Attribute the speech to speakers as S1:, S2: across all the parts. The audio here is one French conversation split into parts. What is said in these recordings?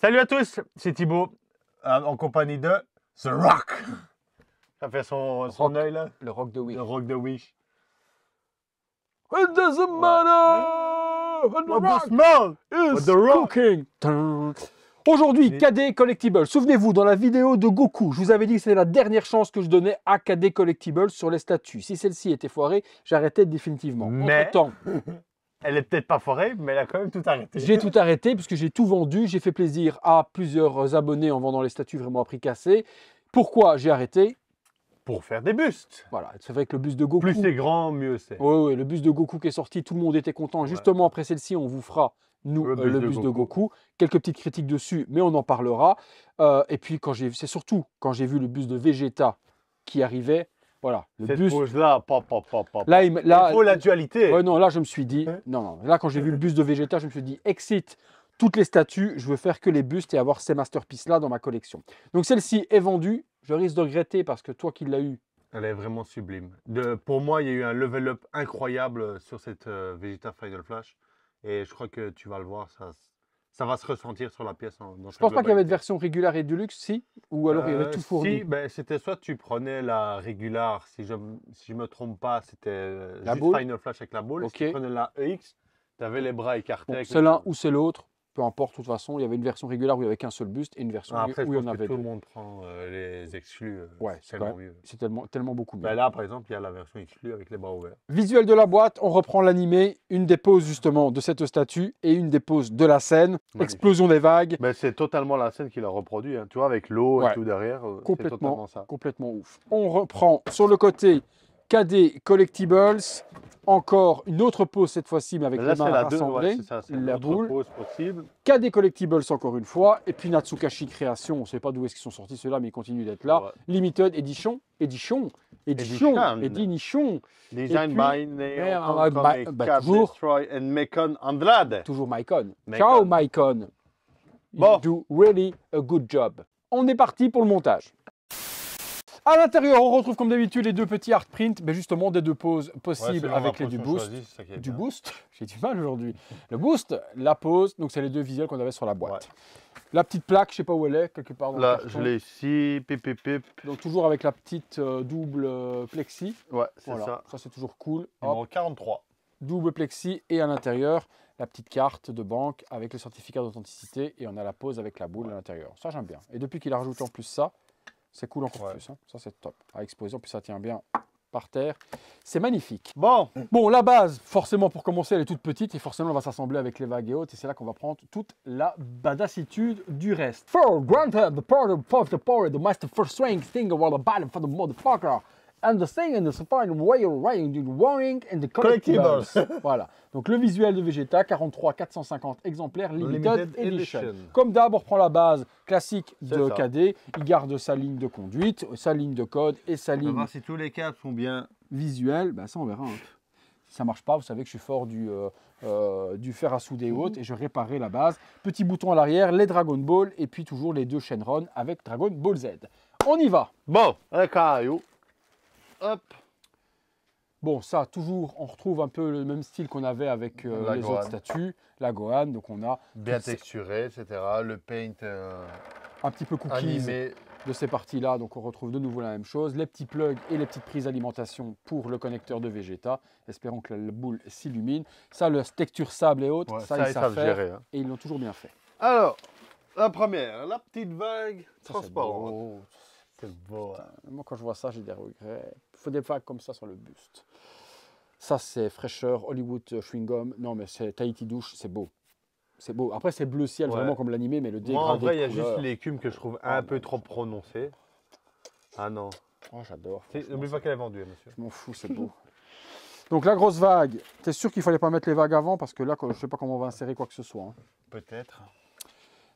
S1: Salut à tous, c'est Thibaut, en compagnie de The Rock. Ça fait son œil là.
S2: Le Rock de Wish.
S1: Le Rock de Wish.
S2: It doesn't matter when the
S1: What the
S2: rock
S1: smell?
S2: is
S1: What the rock?
S2: cooking. Aujourd'hui, KD Collectibles. Souvenez-vous, dans la vidéo de Goku, je vous avais dit que c'était la dernière chance que je donnais à KD Collectibles sur les statues. Si celle-ci était foirée, j'arrêtais définitivement.
S1: Mais-
S2: Entre-temps,
S1: Elle est peut-être pas forée, mais elle a quand même tout arrêté.
S2: j'ai tout arrêté puisque j'ai tout vendu. J'ai fait plaisir à plusieurs abonnés en vendant les statues vraiment à prix cassé. Pourquoi j'ai arrêté?
S1: Pour faire des bustes.
S2: Voilà, c'est vrai que le buste de Goku...
S1: Plus c'est grand, mieux c'est.
S2: Oui, le bus de Goku qui est sorti, tout le monde était content. Justement, après celle-ci, on vous fera, nous, le bus de Goku. Quelques petites critiques dessus, mais on en parlera. Et puis, c'est surtout quand j'ai vu le bus de Vegeta qui arrivait, voilà, le
S1: Cette
S2: bus...
S1: pose-là,
S2: Là,
S1: il faut la dualité.
S2: ouais, non, là, je me suis dit... Non, là, quand j'ai vu le bus de Vegeta, je me suis dit, excite toutes les statues, je veux faire que les bustes et avoir ces masterpieces-là dans ma collection. Donc, celle-ci est vendue. Je risque de regretter parce que toi qui l'as eu,
S1: Elle est vraiment sublime. Pour moi, il y a eu un level up incroyable sur cette Vegeta Final Flash. Et je crois que tu vas le voir, ça va se ressentir sur la pièce.
S2: je pense pas qu'il y avait de version régulière et deluxe, si? Ou alors il y avait tout fourni?
S1: Si, ben, c'était soit tu prenais la régulière, si je me trompe pas, c'était
S2: La
S1: juste
S2: boule.
S1: Final Flash avec la boule.
S2: Ok.
S1: Si tu prenais la EX, tu avais les bras écartés.
S2: Bon,
S1: avec
S2: c'est
S1: le-
S2: l'un ou c'est l'autre, peu importe, de toute façon, il y avait une version régulière où il n'y avait qu'un seul buste et une version
S1: Après,
S2: où
S1: je
S2: il y en
S1: pense que
S2: avait
S1: tout
S2: deux.
S1: le monde prend les exclus.
S2: Ouais,
S1: c'est
S2: c'est
S1: tellement mieux.
S2: C'est tellement beaucoup mieux.
S1: Ben là, par exemple, il y a la version exclue avec les bras ouverts.
S2: Visuel de la boîte, on reprend l'animé, une des poses justement de cette statue et une des poses de la scène.
S1: Magnifique.
S2: Explosion des vagues,
S1: Ben, c'est totalement la scène qu'il a reproduit, hein. Tu vois, avec l'eau
S2: Ouais.
S1: et tout derrière. C'est totalement
S2: complètement,
S1: ça.
S2: complètement ouf. On reprend sur le côté KD Collectibles, encore une autre pose cette fois-ci, mais avec
S1: Mais là,
S2: les mains
S1: c'est la deux,
S2: rassemblées,
S1: ouais, c'est ça, c'est
S2: la
S1: l'autre
S2: boule.
S1: pose possible.
S2: KD Collectibles encore une fois, et puis Natsukashi Création, on ne sait pas d'où est-ce qu'ils sont sortis ceux-là, mais ils continuent d'être là.
S1: Ouais.
S2: Limited Edition,
S1: Edition.
S2: Edition.
S1: Design
S2: Et
S1: by
S2: puis,
S1: Neo,
S2: toujours.
S1: Destroy and Mekon Andrade.
S2: Toujours Maicon.
S1: Maicon.
S2: Ciao Maicon.
S1: Bon.
S2: You do really a good job. On est parti pour le montage. À l'intérieur, on retrouve comme d'habitude les deux petits art prints, mais justement des deux poses possibles avec les du boost. Du boost, j'ai du mal aujourd'hui. Le boost, la pose, donc c'est les deux visuels qu'on avait sur la boîte. La petite plaque, je sais pas où elle est, quelque part dans
S1: Là,
S2: le
S1: je
S2: carton.
S1: l'ai ici, pip, pip, pip.
S2: Donc toujours avec la petite double plexi.
S1: Ouais, c'est
S2: Voilà,
S1: ça.
S2: ça c'est toujours cool. Hop,
S1: Numéro 43.
S2: double plexi et à l'intérieur, la petite carte de banque avec le certificat d'authenticité et on a la pose avec la boule à l'intérieur. Ça j'aime bien. Et depuis qu'il a rajouté en plus ça, c'est cool encore plus. Hein. Ça c'est top. À exposer, en plus ça tient bien par terre. C'est magnifique.
S1: Bon,
S2: Bon, la base, forcément pour commencer, elle est toute petite et forcément on va s'assembler avec les vagues et autres et c'est là qu'on va prendre toute la badassitude du reste. For granted, the part of the power, the master first swing, thing of all the battle for the motherfucker. And the thing in the fine way you're writing, the warning and the collectibles. Voilà. Donc le visuel de Vegeta, 43 450 exemplaires, limited edition. Comme d'hab, on reprend la base classique de
S1: ça.
S2: KD. Il garde sa ligne de conduite, sa ligne de code et sa
S1: on va
S2: ligne
S1: voir si tous les câbles sont bien.
S2: visuelle. Ben, ça, on verra. Hein. Si ça marche pas, vous savez que je suis fort du fer à souder et autres et je réparais la base. Petit bouton à l'arrière, les Dragon Ball et puis toujours les deux Shenron avec Dragon Ball Z. On y va.
S1: Bon, un caillou. Hop.
S2: Bon, ça, toujours, on retrouve un peu le même style qu'on avait avec
S1: La
S2: les
S1: Gohan.
S2: autres statues. La Gohan, donc on a
S1: Bien
S2: toutes ces-
S1: texturé, etc. Le paint
S2: un petit peu cookies
S1: animé.
S2: de ces parties-là. Donc on retrouve de nouveau la même chose. Les petits plugs et les petites prises d'alimentation pour le connecteur de Vegeta. Espérons que la boule s'illumine. Ça, le texture sable et autres,
S1: Ouais,
S2: ça,
S1: ça,
S2: ils
S1: ils
S2: savent
S1: savent
S2: faire.
S1: gérer, hein.
S2: Et ils l'ont toujours bien fait.
S1: Alors, la première, la petite vague
S2: Ça, c'est
S1: transparente.
S2: beau.
S1: C'est beau. Hein.
S2: Moi, quand je vois ça, j'ai des regrets. Il faut des vagues comme ça sur le buste. Ça, c'est fraîcheur, Hollywood chewing gum. Non, mais c'est Tahiti douche, c'est beau. C'est beau. Après, c'est bleu ciel,
S1: Ouais.
S2: vraiment comme l'animé, mais le dégradé.
S1: Moi, en vrai, il y a
S2: de
S1: juste
S2: couleur.
S1: l'écume que je trouve
S2: Ah,
S1: un peu
S2: non.
S1: trop prononcée. Ah non.
S2: Oh, j'adore. franchement,
S1: N'oublie pas qu'elle est vendue, monsieur.
S2: je m'en fous, c'est beau. Donc, la grosse vague. T'es sûr qu'il fallait pas mettre les vagues avant parce que là, je sais pas comment on va insérer quoi que ce soit. Hein.
S1: Peut-être.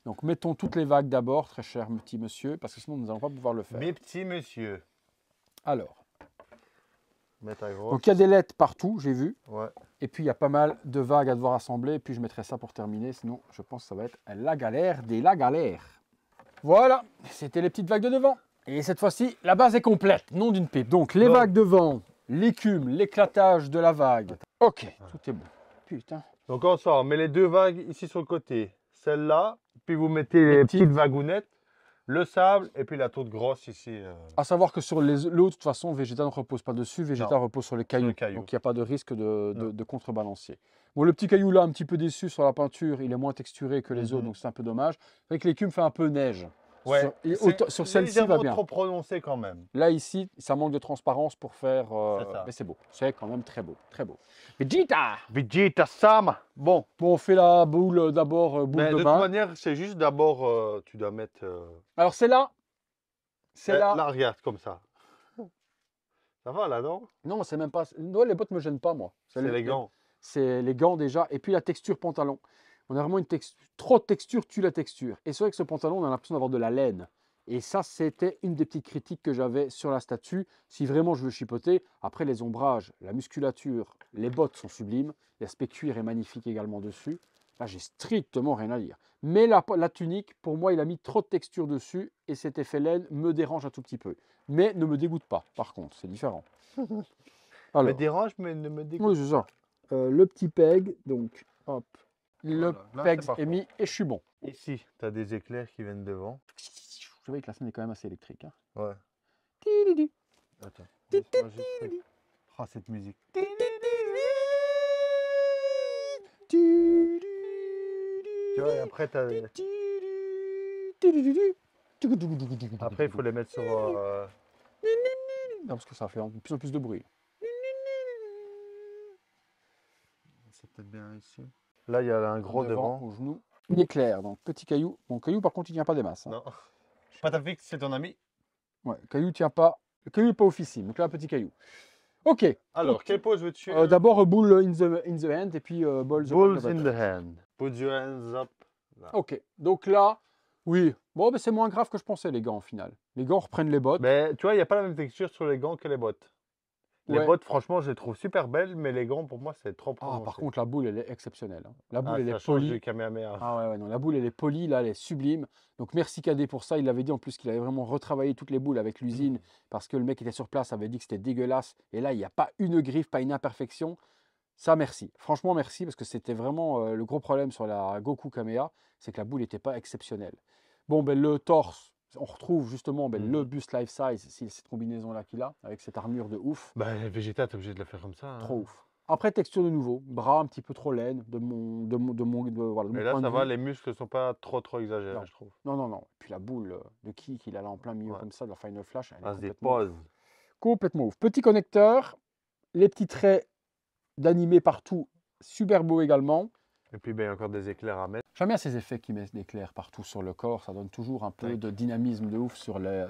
S2: Donc, mettons toutes les vagues d'abord, très cher petit monsieur, parce que sinon, nous n'allons pas pouvoir le faire.
S1: Mes petits monsieur.
S2: Alors,
S1: Mets ta grosse.
S2: donc il y a des lettres partout, j'ai vu.
S1: Ouais.
S2: Et puis, il y a pas mal de vagues à devoir assembler. Et puis, je mettrai ça pour terminer. Sinon, je pense que ça va être la galère des la galère. Voilà, c'était les petites vagues de devant. Et cette fois-ci, la base est complète, non d'une pipe. Donc, les
S1: Bon.
S2: vagues devant, l'écume, l'éclatage de la vague. Ok, tout est bon. Putain.
S1: Donc on sort, on met les deux vagues ici sur le côté. Celle-là, puis vous mettez les
S2: petites.
S1: petites wagounettes, le sable, et puis la toute grosse ici.
S2: À savoir que sur l'eau, de toute façon, Vegeta ne repose pas dessus, Vegeta
S1: Non.
S2: repose sur les cailloux.
S1: cailloux.
S2: Donc il n'y a pas de risque
S1: Non.
S2: de contrebalancier. Bon, le petit caillou là, un petit peu déçu sur la peinture, il est moins texturé que les autres,
S1: Mhm.
S2: donc c'est un peu dommage. Avec l'écume fait un peu neige.
S1: Ouais,
S2: Sur celle-ci, va
S1: légèrement
S2: bien.
S1: trop prononcé quand même.
S2: Là, ici, ça manque de transparence pour faire.
S1: C'est ça.
S2: Mais c'est beau. C'est quand même très beau. Très beau. Vegeta!
S1: Vegeta Sama. Bon,
S2: Bon, on fait la boule d'abord, boule
S1: mais
S2: de
S1: de toute
S2: bain.
S1: manière, c'est juste d'abord, tu dois mettre.
S2: Alors, c'est là. C'est là.
S1: Là, regarde comme ça. Ça va là, non?
S2: Non, c'est même pas. Non, les bottes me gênent pas, moi.
S1: C'est les gants.
S2: C'est les gants déjà. Et puis la texture pantalon. On a vraiment une texture. Trop de texture tue la texture. Et c'est vrai que ce pantalon, on a l'impression d'avoir de la laine. Et ça, c'était une des petites critiques que j'avais sur la statue. Si vraiment je veux chipoter, après les ombrages, la musculature, les bottes sont sublimes. L'aspect cuir est magnifique également dessus. Là, j'ai strictement rien à dire. Mais la tunique, pour moi, il a mis trop de texture dessus et cet effet laine me dérange un tout petit peu. Mais ne me dégoûte pas, par contre, c'est différent.
S1: Me
S2: Alors,
S1: dérange, mais ne me dégoûte.
S2: oui, c'est ça. Le petit peg, donc, hop, le
S1: Voilà, là,
S2: peg
S1: c'est parfait.
S2: est mis et je suis bon.
S1: Ici, tu as des éclairs qui viennent devant.
S2: Je savais que la scène est quand même assez électrique. Hein.
S1: Ouais.
S2: Tididi.
S1: Attends. laisse-moi juste- Ah, cette musique. Tu vois, et après, après, il faut les mettre sur.
S2: Non, parce que ça fait de plus en plus de bruit.
S1: C'est peut-être bien ici. Là, il y a un gros devant.
S2: Au genou. Il est clair, donc petit caillou. Bon, caillou, par contre, il tient pas des masses. Hein.
S1: Non. Patafix, c'est ton ami.
S2: Ouais, caillou tient pas. Le caillou n'est pas officine, donc là, petit caillou. Ok.
S1: Alors, quelle pose veux-tu?
S2: D'abord, bull in the hand et puis ball
S1: Bulls in the hand. Put your hands up. Là.
S2: Ok, donc là, oui. Bon, mais c'est moins grave que je pensais, les gants, au final. Les gants reprennent les bottes.
S1: Mais tu vois, il n'y a pas la même texture sur les gants que les bottes. Les
S2: Ouais.
S1: bottes, franchement, je les trouve super belles, mais les gants, pour moi, c'est trop
S2: Ah,
S1: prononcé.
S2: par contre, la boule, elle est exceptionnelle. Hein. La boule,
S1: Ah,
S2: elle
S1: ça
S2: est
S1: change
S2: polie.
S1: du Kamehameha.
S2: Ah ouais, ouais, non, la boule, elle est polie, là, elle est sublime. Donc merci Cadet pour ça. Il avait dit en plus qu'il avait vraiment retravaillé toutes les boules avec l'usine parce que le mec qui était sur place avait dit que c'était dégueulasse. Et là, il n'y a pas une griffe, pas une imperfection. Ça, merci. Franchement, merci parce que c'était vraiment le gros problème sur la Goku Kamea, c'est que la boule n'était pas exceptionnelle. Bon, ben, le torse, on retrouve justement le buste life size, cette combinaison-là qu'il a, avec cette armure de ouf.
S1: Bah, Vegeta, t'es obligé de le faire comme ça. Hein.
S2: Trop ouf. Après, texture de nouveau, bras un petit peu trop laine de mon voilà, de mon
S1: Et là,
S2: point
S1: ça
S2: de
S1: va,
S2: vue.
S1: les muscles sont pas trop exagérés,
S2: Non.
S1: je trouve.
S2: Non, non, non. Puis la boule de ki qu'il a là en plein milieu
S1: Ouais.
S2: comme ça, de la Final Flash, elle est
S1: Ah, c'est des
S2: complètement,
S1: poses.
S2: complètement ouf. Petit connecteur, les petits traits d'animé partout, super beau également.
S1: Et puis, ben, il y a encore des éclairs à mettre.
S2: J'aime bien ces effets qui mettent d'éclairs partout sur le corps, ça donne toujours un peu
S1: Tac.
S2: de dynamisme de ouf sur les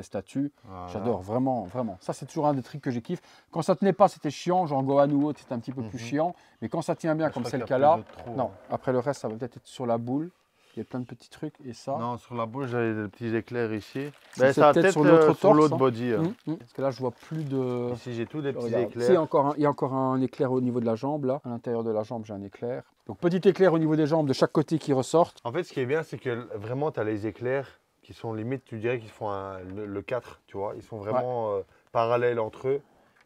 S2: statues.
S1: Voilà.
S2: J'adore, vraiment, vraiment. Ça, c'est toujours un des trucs que j'ai kiffé. Quand ça tenait pas, c'était chiant, genre Gohan ou autre, c'était un petit peu plus chiant. Mais quand ça tient bien,
S1: Je
S2: comme
S1: crois
S2: c'est le
S1: qu'il y a
S2: cas là,
S1: plus de trous,
S2: non.
S1: hein.
S2: Après le reste, ça va peut-être être sur la boule. Il y a plein de petits trucs et ça.
S1: Non, sur la bouche, j'avais des petits éclairs ici.
S2: Ça,
S1: Ben,
S2: c'est
S1: ça va
S2: peut-être
S1: peut-être
S2: sur l'autre
S1: sur l'autre
S2: torse, hein.
S1: body.
S2: Parce que là, je vois plus de.
S1: Ici, j'ai tous des petits
S2: Regarde.
S1: éclairs.
S2: Si, il y a encore un éclair au niveau de la jambe, là. À l'intérieur de la jambe, j'ai un éclair. Donc, petit éclair au niveau des jambes de chaque côté qui ressortent.
S1: En fait, ce qui est bien, c'est que vraiment, tu as les éclairs qui sont limite, tu dirais qu'ils font le 4, tu vois. Ils sont vraiment parallèles entre eux.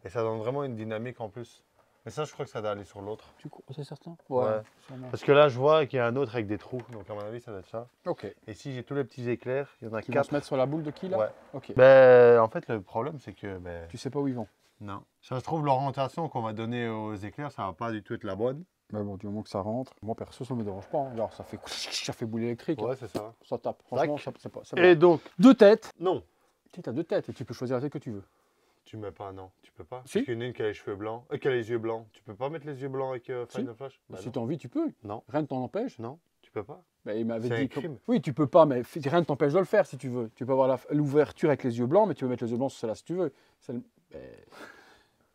S1: Et ça donne vraiment une dynamique en plus. Mais ça, je crois que ça doit aller sur l'autre.
S2: Tu crois, c'est certain?
S1: Ouais.
S2: Sûrement.
S1: Parce que là, je vois qu'il y a un autre avec des trous. Donc, à mon avis, ça doit être ça.
S2: Ok.
S1: Et ici, j'ai tous les petits éclairs. Il y en a
S2: Qui vont
S1: 4.
S2: se mettre sur la boule de qui, là?
S1: Ouais.
S2: Ok.
S1: Ben, en fait, le problème, c'est que. Ben,
S2: Tu sais pas où ils vont.
S1: non. Ça se trouve, l'orientation qu'on va donner aux éclairs, ça va pas du tout être la bonne.
S2: Mais bon, du moment que ça rentre. Moi, perso, ça me dérange pas. Hein. Alors, ça fait ça fait boule électrique. Hein.
S1: Ouais, c'est ça.
S2: Ça tape. Franchement, ça, c'est pas.
S1: Et donc,
S2: Deux têtes.
S1: non.
S2: Tu as deux têtes et tu peux choisir la tête que tu veux.
S1: Tu mets pas, non. Tu peux pas.
S2: Si.
S1: Parce qu'il y en a une qui a les cheveux blancs. Qui a les yeux blancs. Tu peux pas mettre les yeux blancs avec Final Flash? Bah,
S2: Si
S1: non.
S2: tu as envie, tu peux.
S1: Non.
S2: Rien ne t'en empêche.
S1: Non, tu peux pas.
S2: Bah, il m'avait
S1: C'est
S2: dit
S1: un crime.
S2: Oui, tu peux pas, mais rien ne t'empêche de le faire si tu veux. Tu peux avoir l'ouverture avec les yeux blancs, mais tu peux mettre les yeux blancs sur celle-là si tu veux.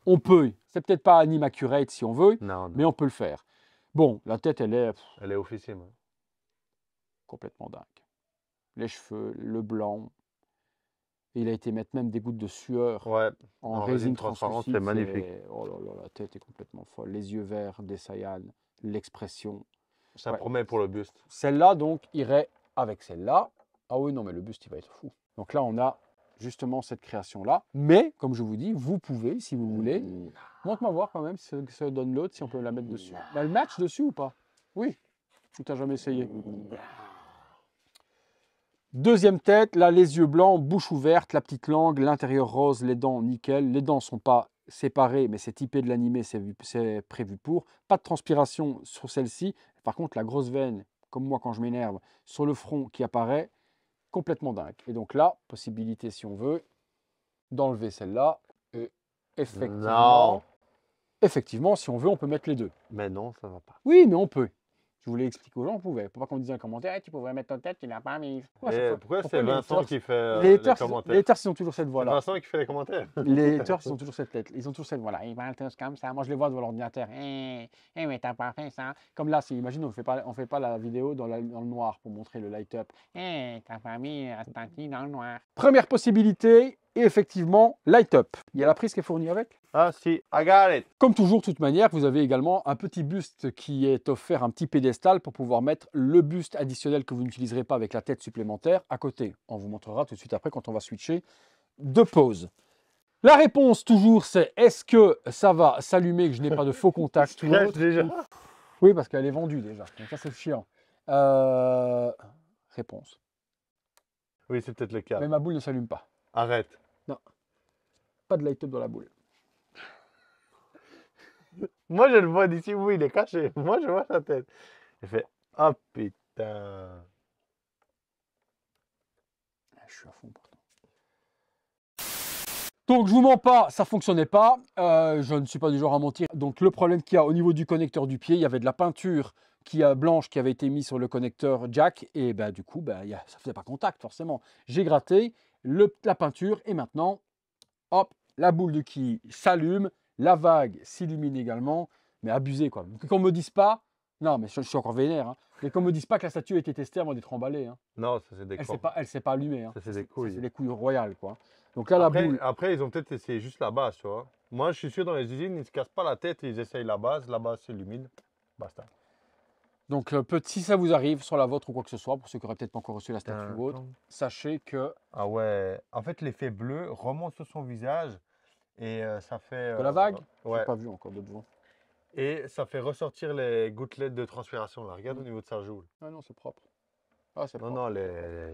S2: On peut. C'est peut-être pas anime accurate si on veut,
S1: Non, non.
S2: mais on peut le faire. Bon, la tête, elle est
S1: Elle est officielle. hein.
S2: complètement dingue. Les cheveux, le blanc. Il a été mettre même des gouttes de sueur
S1: Ouais.
S2: en
S1: en
S2: résine
S1: résine transparente,
S2: translucide.
S1: c'est magnifique.
S2: Oh là là, la tête est complètement folle. Les yeux verts des Saiyans, l'expression.
S1: Ça
S2: Ouais.
S1: promet pour le buste.
S2: Celle-là, donc, irait avec celle-là. Ah oui, non, mais le buste, il va être fou. Donc là, on a justement cette création-là. Mais, comme je vous dis, vous pouvez, si vous voulez. Montre-moi voir quand même si ça donne l'autre, si on peut la mettre dessus. Elle match dessus ou pas? Oui. Tu t'as jamais essayé? Deuxième tête, là, les yeux blancs, bouche ouverte, la petite langue, l'intérieur rose, les dents nickel. Les dents ne sont pas séparées, mais c'est typé de l'animé, c'est prévu pour. Pas de transpiration sur celle-ci. Par contre, la grosse veine, comme moi quand je m'énerve, sur le front qui apparaît, complètement dingue. Et donc là, possibilité, si on veut, d'enlever celle-là. Et
S1: Non.
S2: effectivement, si on veut, on peut mettre les deux.
S1: Mais non, ça va pas.
S2: Oui, mais on peut. Je voulais expliquer aux gens, on pouvait. Pour pas qu'on me dise un commentaire, Eh, tu pourrais mettre ta tête, tu l'as pas mise.
S1: Pourquoi c'est
S2: les
S1: Vincent
S2: haters-
S1: qui fait
S2: les
S1: les
S2: haters,
S1: commentaires?
S2: les haters, ils ont toujours cette
S1: C'est
S2: voix-là.
S1: Vincent qui fait les commentaires.
S2: Les haters, ils ont toujours cette tête. Ils ont toujours cette voix-là. Ils parlent tous comme ça. Moi, je les vois devant l'ordinateur. Mais t'as pas fait ça. Comme là, imagine, on fait pas la vidéo dans le noir pour montrer le light-up. T'as pas mis Astanti dans le noir. Première possibilité, et effectivement, light-up. Il y a la prise qui est fournie avec.
S1: Ah si, I got it.
S2: Comme toujours, de toute manière, vous avez également un petit buste qui est offert, un petit pédestal pour pouvoir mettre le buste additionnel que vous n'utiliserez pas avec la tête supplémentaire à côté. On vous montrera tout de suite après quand on va switcher de pause. La réponse toujours c'est est-ce que ça va s'allumer, que je n'ai pas de faux contact ou
S1: Stress
S2: autre.
S1: déjà.
S2: Oui, parce qu'elle est vendue déjà. Donc ça c'est chiant. Réponse.
S1: Oui, c'est peut-être le cas.
S2: Mais ma boule ne s'allume pas.
S1: Arrête.
S2: Pas de light-up dans la boule.
S1: Moi, je le vois d'ici. Oui, il est caché. Moi, je vois sa tête. Il fait oh putain.
S2: Je suis à fond pourtant. Donc je vous mens pas, ça fonctionnait pas. Je ne suis pas du genre à mentir. Donc le problème qu'il y a au niveau du connecteur du pied, il y avait de la peinture blanche qui avait été mise sur le connecteur jack et du coup ça faisait pas contact forcément. J'ai gratté la peinture et maintenant, hop, la boule de quille s'allume, la vague s'illumine également, mais abusé quoi. Qu'on me dise pas, non mais je suis encore vénère, hein, mais qu'on me dise pas que la statue a été testée avant d'être emballée. Hein.
S1: Non, ça c'est des cons.
S2: Elle s'est pas allumée. Hein.
S1: Ça c'est des couilles.
S2: C'est des couilles royales quoi. Donc là, la boule.
S1: Après, ils ont peut-être essayé juste la base, tu vois. Moi, je suis sûr, dans les usines, ils ne se cassent pas la tête, ils essayent la base s'illumine. Basta.
S2: Donc, si ça vous arrive sur la vôtre ou quoi que ce soit, pour ceux qui n'auraient peut-être pas encore reçu la statue ou autre, sachez que.
S1: Ah ouais. En fait, l'effet bleu remonte sur son visage et ça fait.
S2: De la vague Je
S1: Ouais.
S2: n'ai pas vu encore de devant.
S1: Et ça fait ressortir les gouttelettes de transpiration là. Regarde au niveau de sa joue.
S2: Ah non, c'est propre. Ah, c'est
S1: Non,
S2: propre.
S1: non, elle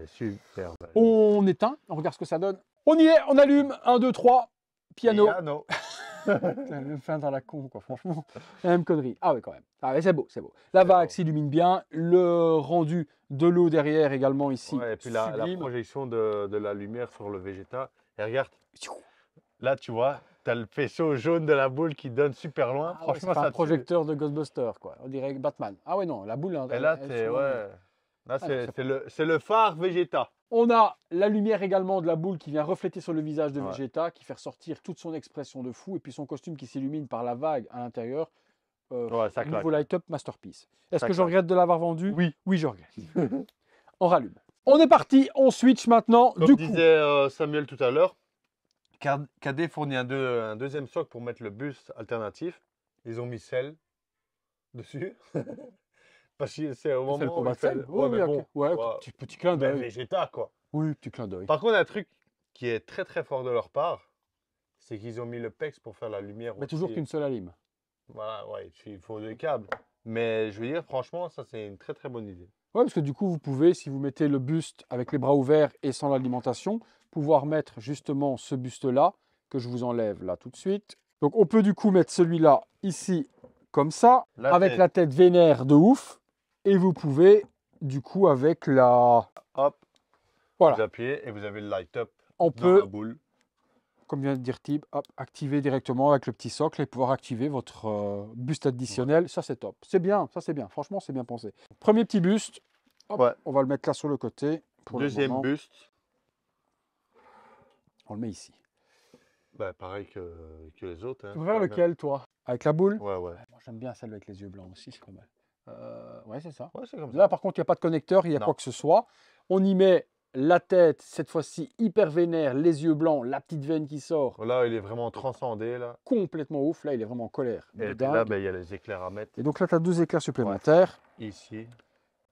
S1: est super belle.
S2: On éteint, on regarde ce que ça donne. On y est, on allume. 1, 2, 3. Piano.
S1: Piano.
S2: Même fin dans la con, quoi, franchement. La même connerie. Ah oui, quand même. Ah ouais, c'est beau, c'est beau. La vague s'illumine bien. Le rendu de l'eau derrière également ici.
S1: Ouais, et puis la
S2: sublime.
S1: projection de la lumière sur le végéta. Et regarde, là tu vois, tu as le faisceau jaune de la boule qui donne super loin.
S2: Ah ouais,
S1: Franchement,
S2: c'est
S1: ça
S2: un projecteur de Ghostbusters, quoi. On dirait Batman. Ah ouais, non, la boule.
S1: Et là,
S2: elle
S1: ouais. Là,
S2: Ah,
S1: c'est le phare végéta.
S2: On a la lumière également de la boule qui vient refléter sur le visage de
S1: Ouais.
S2: Vegeta, qui fait ressortir toute son expression de fou, et puis son costume qui s'illumine par la vague à l'intérieur.
S1: Ouais, ça claque.
S2: Nouveau light-up masterpiece. Est-ce
S1: Ça
S2: que je
S1: claque.
S2: regrette de l'avoir vendu?
S1: Oui.
S2: Oui, je regrette. On rallume. On est parti, on switch maintenant.
S1: Comme
S2: du coup,
S1: disait Samuel tout à l'heure, KD fournit un deuxième socle pour mettre le buste alternatif. Ils ont mis sel dessus. Parce que c'est au
S2: c'est le
S1: moment où il
S2: combat de
S1: fait...
S2: scène.
S1: Ouais,
S2: Oui,
S1: mais
S2: ok.
S1: bon,
S2: Ouais,
S1: ouais.
S2: petit clin
S1: Mais
S2: d'œil.
S1: Vegeta, quoi.
S2: Oui, petit clin d'œil.
S1: Par contre, un truc qui est très très fort de leur part, c'est qu'ils ont mis le PEX pour faire la lumière.
S2: Mais
S1: aussi.
S2: toujours qu'une seule alime.
S1: Voilà, ouais, il faut des câbles. Mais je veux dire, franchement, ça c'est une très très bonne idée.
S2: Oui, parce que du coup, vous pouvez, si vous mettez le buste avec les bras ouverts et sans l'alimentation, pouvoir mettre justement ce buste-là, que je vous enlève là tout de suite. Donc, on peut du coup mettre celui-là ici, comme ça, avec la tête vénère de ouf. Et vous pouvez, du coup, avec la...
S1: Hop,
S2: Voilà.
S1: vous appuyez et vous avez le light up
S2: On
S1: dans
S2: peut,
S1: la boule.
S2: comme vient de dire Tib, hop, activer directement avec le petit socle et pouvoir activer votre buste additionnel. Ça, c'est top. C'est bien, ça, c'est bien. Franchement, c'est bien pensé. Premier petit buste. Hop,
S1: Ouais.
S2: on va le mettre là sur le côté. Pour le
S1: Deuxième
S2: moment.
S1: buste,
S2: On le met ici.
S1: bah, pareil que les autres. Hein.
S2: Tu préfères lequel, toi? Avec la boule?
S1: Ouais, ouais.
S2: Moi, j'aime bien celle avec les yeux blancs aussi, c'est pas mal. Ouais, c'est ça.
S1: Ouais, c'est comme ça.
S2: Là, par contre, il n'y a pas de connecteur, il y a
S1: Non.
S2: quoi que ce soit. On y met la tête, cette fois-ci hyper vénère, les yeux blancs, la petite veine qui sort,
S1: Là, il est vraiment transcendé, là.
S2: complètement ouf. Là, il est vraiment en colère.
S1: Et
S2: de
S1: puis là,
S2: dingue.
S1: ben, il y a les éclairs à mettre
S2: Et donc là, tu as 2 éclairs supplémentaires.
S1: ici.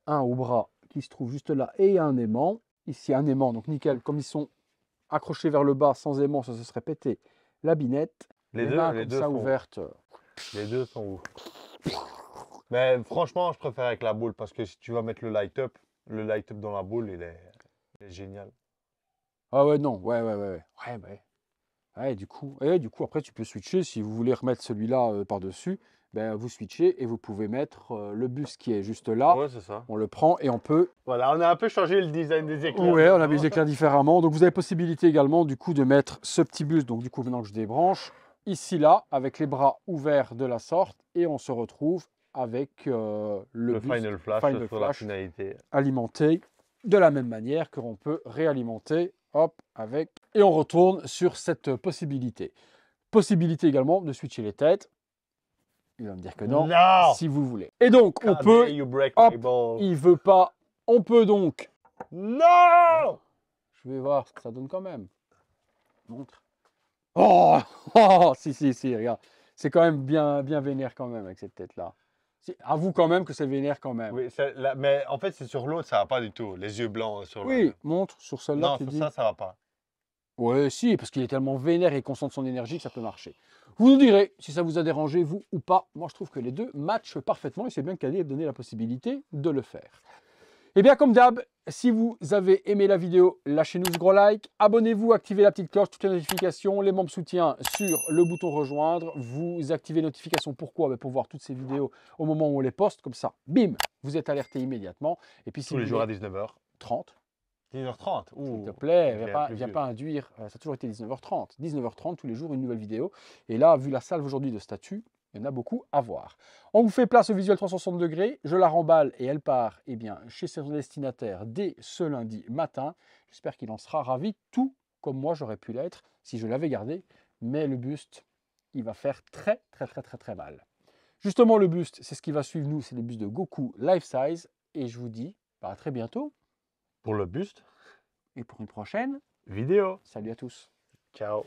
S2: Un au bras qui se trouve juste là et un aimant. Ici, un aimant, donc nickel. Comme ils sont accrochés vers le bas sans aimant, ça se serait pété la binette.
S1: Les
S2: mains
S1: deux
S2: comme ça
S1: sont
S2: ouvertes.
S1: Les deux sont ouf. Mais franchement, je préfère avec la boule parce que si tu vas mettre le light up dans la boule, il est C'est génial.
S2: Ah ouais, non, ouais. Ouais, du coup, après, tu peux switcher. Si vous voulez remettre celui-là par-dessus, ben, vous switchez et vous pouvez mettre le buste qui est juste là.
S1: Ouais, c'est ça.
S2: On le prend et on peut...
S1: Voilà, on a un peu changé le design des éclairs.
S2: Ouais, on a
S1: maintenant.
S2: mis les éclairs différemment. Donc, vous avez possibilité également, du coup, de mettre ce petit buste. Donc, du coup, maintenant que je débranche, ici, là, avec les bras ouverts de la sorte. Et on se retrouve avec le buste
S1: Final Flash
S2: Final
S1: sur la
S2: Flash
S1: finalité.
S2: alimenté de la même manière que l'on peut réalimenter, hop, avec... Et on retourne sur cette possibilité. Possibilité également de switcher les têtes. Il va me dire que non,
S1: Non.
S2: si vous voulez. Et donc, on
S1: How
S2: peut...
S1: dare you break
S2: Hop,
S1: my ball.
S2: il veut pas. On peut donc...
S1: Non.
S2: Je vais voir ce que ça donne quand même. Montre. Oh, si, regarde. C'est quand même bien vénère quand même avec cette tête-là. Avoue quand même que c'est vénère quand même.
S1: Oui, mais en fait, c'est sur l'autre, ça va pas du tout. Les yeux blancs sur
S2: Oui,
S1: le.
S2: montre sur celle-là,
S1: Non,
S2: tu
S1: sur
S2: dis.
S1: ça va pas.
S2: Ouais, si, parce qu'il est tellement vénère et concentre son énergie que ça peut marcher. Vous nous direz si ça vous a dérangé, vous ou pas. Moi, je trouve que les deux matchent parfaitement et c'est bien qu'Ali ait donné la possibilité de le faire. Et bien, comme d'hab, si vous avez aimé la vidéo, lâchez-nous ce gros like, abonnez-vous, activez la petite cloche, toutes les notifications, les membres soutien sur le bouton rejoindre. Vous activez les notifications, pourquoi? Ben, pour voir toutes ces vidéos au moment où on les poste, comme ça, bim, vous êtes alerté immédiatement. Et puis, si
S1: Tous
S2: vous
S1: les jours à
S2: voulez,
S1: 19h.
S2: 30.
S1: 19h30.
S2: S'il te plaît, viens pas induire. Ça a toujours été 19h30. 19h30, tous les jours, une nouvelle vidéo. Et là, vu la salve aujourd'hui de statut, il y en a beaucoup à voir. On vous fait place au visuel 360 degrés. Je la remballe et elle part chez son destinataire dès ce lundi matin. J'espère qu'il en sera ravi, tout comme moi j'aurais pu l'être si je l'avais gardé. Mais le buste, il va faire très mal. Justement, le buste, c'est ce qui va suivre nous. C'est le buste de Goku Life Size. Et je vous dis à très bientôt.
S1: Pour le buste.
S2: Et pour une prochaine
S1: Vidéo.
S2: Salut à tous.
S1: Ciao.